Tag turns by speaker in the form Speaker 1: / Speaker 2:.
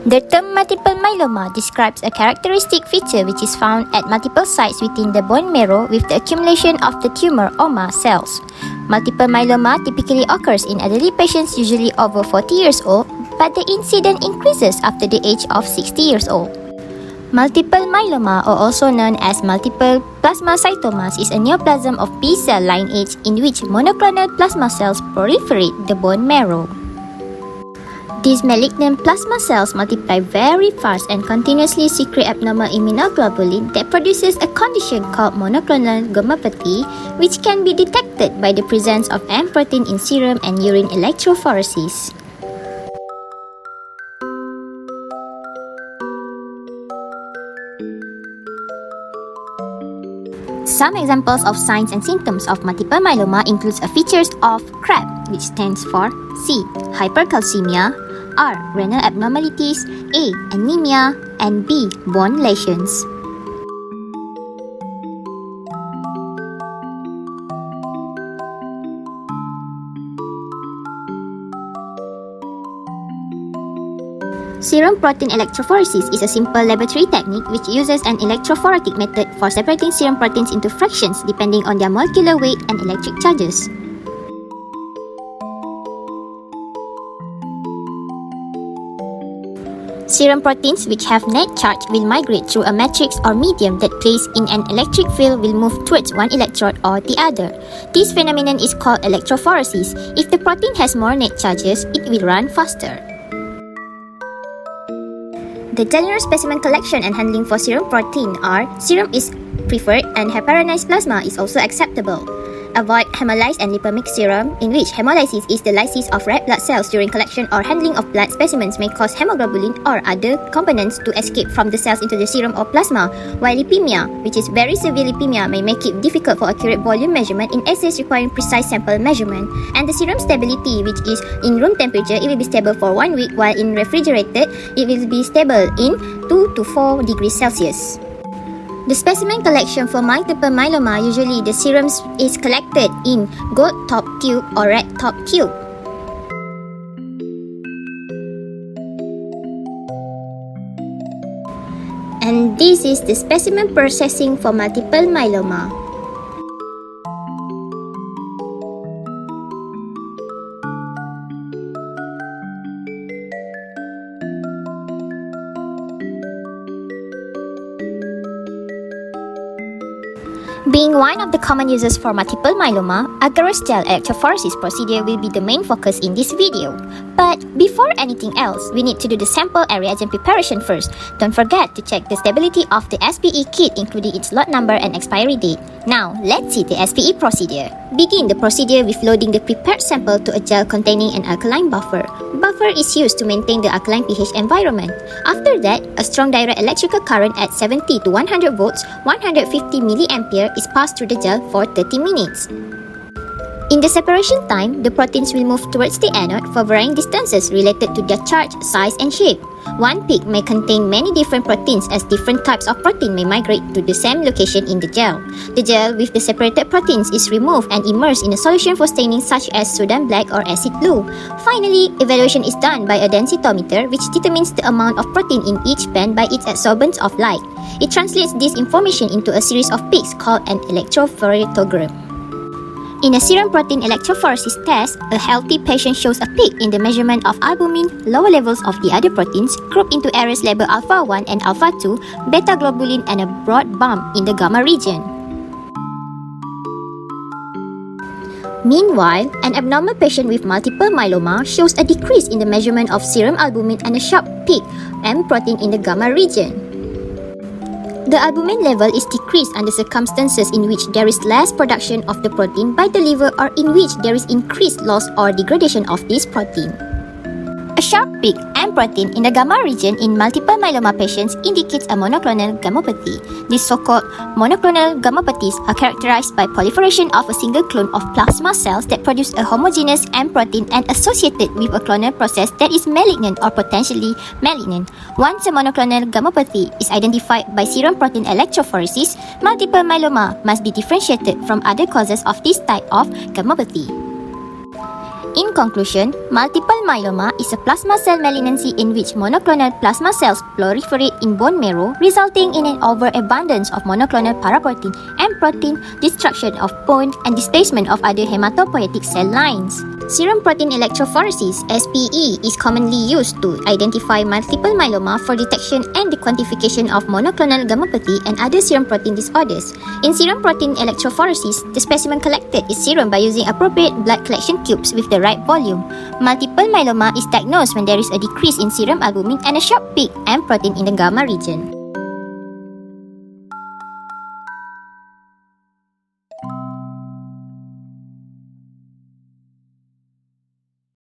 Speaker 1: The term multiple myeloma describes a characteristic feature which is found at multiple sites within the bone marrow with the accumulation of the tumor or mast cells. Multiple myeloma typically occurs in elderly patients usually over 40 years old, but the incidence increases after the age of 60 years old. Multiple myeloma, or also known as multiple plasmacytomas, is a neoplasm of B-cell lineage in which monoclonal plasma cells proliferate the bone marrow. These malignant plasma cells multiply very fast and continuously secrete abnormal immunoglobulin that produces a condition called monoclonal gammopathy, which can be detected by the presence of M protein in serum and urine electrophoresis. Some examples of signs and symptoms of multiple myeloma includes a features of CRAB, which stands for C. Hypercalcemia, R. Renal abnormalities, A. Anemia, and B. Bone lesions. Serum protein electrophoresis is a simple laboratory technique which uses an electrophoretic method for separating serum proteins into fractions depending on their molecular weight and electric charges. Serum proteins which have net charge will migrate through a matrix or medium that placed in an electric field will move towards one electrode or the other. This phenomenon is called electrophoresis. If the protein has more net charges, it will run faster. The general specimen collection and handling for serum protein are: serum is preferred and heparinized plasma is also acceptable. Avoid hemolyzed and lipomixed serum, in which hemolysis is the lysis of red blood cells during collection or handling of blood specimens may cause hemoglobin or other components to escape from the cells into the serum or plasma, while lipemia, which is very severe lipemia, may make it difficult for accurate volume measurement in assays requiring precise sample measurement. And the serum stability, which is in room temperature, it will be stable for 1 week, while in refrigerated, it will be stable in 2 to 4 degrees Celsius. The specimen collection for multiple myeloma, usually the serum is collected in gold top tube or red top tube. And this is the specimen processing for multiple myeloma. Being one of the common uses for multiple myeloma, agarose gel electrophoresis procedure will be the main focus in this video. But before anything else, we need to do the sample and reagent preparation first. Don't forget to check the stability of the SPE kit, including its lot number and expiry date. Now, let's see the SPE procedure. Begin the procedure with loading the prepared sample to a gel containing an alkaline buffer. Buffer is used to maintain the alkaline pH environment. After that, a strong direct electrical current at 70 to 100 volts, 150 milliampere is passed through the gel for 30 minutes. In the separation time, the proteins will move towards the anode for varying distances related to their charge, size, and shape. One peak may contain many different proteins, as different types of protein may migrate to the same location in the gel. The gel with the separated proteins is removed and immersed in a solution for staining such as soda black or acid blue. Finally, evaluation is done by a densitometer, which determines the amount of protein in each band by its absorbance of light. It translates this information into a series of peaks called an electrophoretogram. In a serum protein electrophoresis test, a healthy patient shows a peak in the measurement of albumin, lower levels of the other proteins, grouped into areas labeled alpha 1 and alpha 2, beta globulin, and a broad bump in the gamma region. Meanwhile, an abnormal patient with multiple myeloma shows a decrease in the measurement of serum albumin and a sharp peak M protein in the gamma region. The albumin level is decreased under circumstances in which there is less production of the protein by the liver or in which there is increased loss or degradation of this protein. A sharp peak M protein in the gamma region in multiple myeloma patients indicates a monoclonal gammopathy. These so-called monoclonal gammopathies are characterized by proliferation of a single clone of plasma cells that produce a homogeneous M protein and associated with a clonal process that is malignant or potentially malignant. Once a monoclonal gammopathy is identified by serum protein electrophoresis, multiple myeloma must be differentiated from other causes of this type of gammopathy. In conclusion, multiple myeloma is a plasma cell malignancy in which monoclonal plasma cells proliferate in bone marrow, resulting in an overabundance of monoclonal paraprotein and protein, destruction of bone, and displacement of other hematopoietic cell lines. Serum protein electrophoresis (SPE) is commonly used to identify multiple myeloma for detection and the quantification of monoclonal gammopathy and other serum protein disorders. In serum protein electrophoresis, the specimen collected is serum by using appropriate blood collection tubes with the right volume. Multiple myeloma is diagnosed when there is a decrease in serum albumin and a sharp peak M protein in the gamma region.